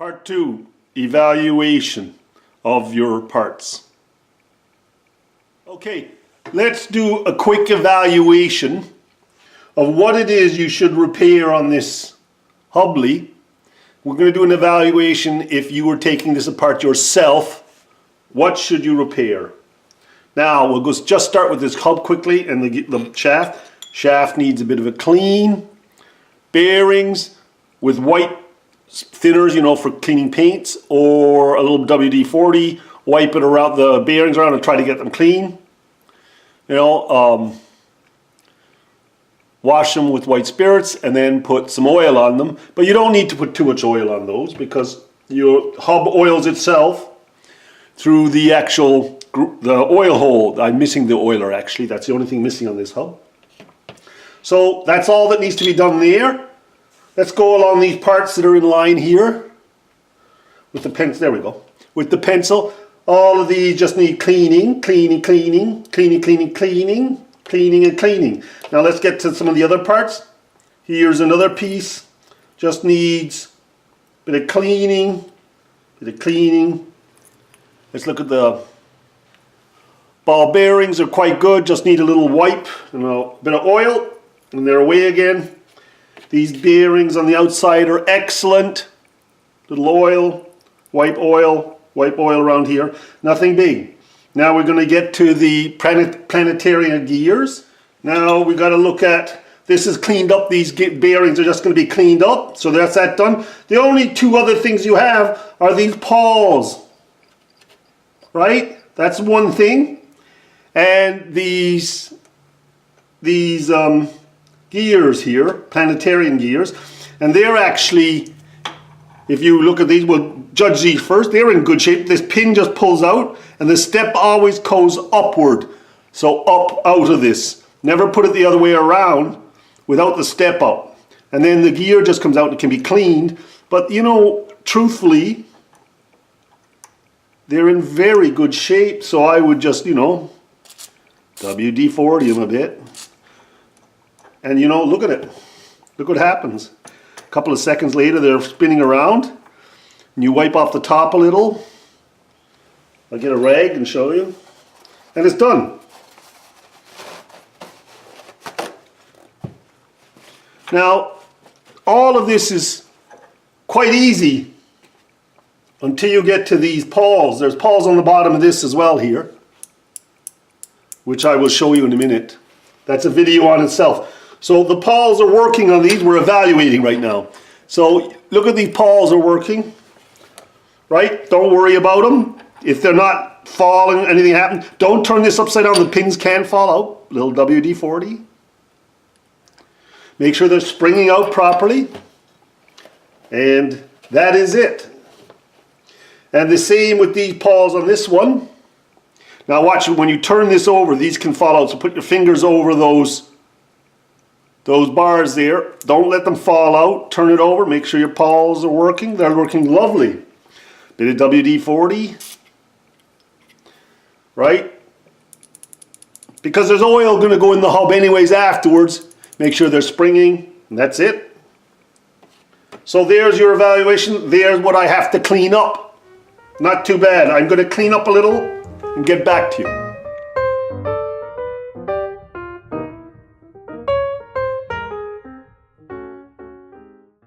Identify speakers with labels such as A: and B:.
A: Part 2, evaluation of your parts. Okay, let's do a quick evaluation of what it is you should repair on this Hubley. We're going to do an evaluation if you were taking this apart yourself. What should you repair? Now, we'll just start with this hub quickly and the shaft. Shaft needs a bit of a clean. Bearings with white thinners, you know, for cleaning paints, or a little WD-40, wipe it around the bearings around and try to get them clean. You know, wash them with white spirits and then put some oil on them. But you don't need to put too much oil on those because your hub oils itself through the actual the oil hole. I'm missing the oiler actually. That's the only thing missing on this hub. So that's all that needs to be done there. Let's go along these parts that are in line here with the pencil. There we go. With the pencil, all of these just need cleaning, cleaning, cleaning, cleaning, cleaning, cleaning, cleaning, and cleaning. Now let's get to some of the other parts. Here's another piece. Just needs a bit of cleaning, bit of cleaning. Let's look at the ball bearings. Are quite good. Just need a little wipe and a bit of oil, and they're away again. These bearings on the outside are excellent. Little oil, wipe oil around here. Nothing big. Now we're going to get to the planetarian gears. Now we got to look at, this is cleaned up. These bearings are just going to be cleaned up. So that's that done. The only two other things you have are these pawls. Right? That's one thing. And these gears here, planetarian gears, and they're actually, if you look at these, we'll judge these first, they're in good shape. This pin just pulls out and the step always goes upward, so up out of this. Never put it the other way around without the step up. And then the gear just comes out and can be cleaned, but you know, truthfully, they're in very good shape, so I would just, you know, WD-40 them a bit. And you know, look at it. Look what happens. A couple of seconds later, they're spinning around. And you wipe off the top a little. I'll get a rag and show you. And it's done. Now, all of this is quite easy until you get to these pawls. There's pawls on the bottom of this as well here, which I will show you in a minute. That's a video on itself. So the pawls are working on these. We're evaluating right now. So look at these pawls are working, right? Don't worry about them. If they're not falling, anything happens, don't turn this upside down. The pins can fall out. Little WD-40. Make sure they're springing out properly. And that is it. And the same with these pawls on this one. Now watch, when you turn this over, these can fall out. So put your fingers over those bars there. Don't let them fall out. Turn it over. Make sure your pawls are working. They're working lovely. Bit of WD-40. Right? Because there's oil going to go in the hub anyways afterwards. Make sure they're springing. And that's it. So there's your evaluation. There's what I have to clean up. Not too bad. I'm going to clean up a little and get back to you.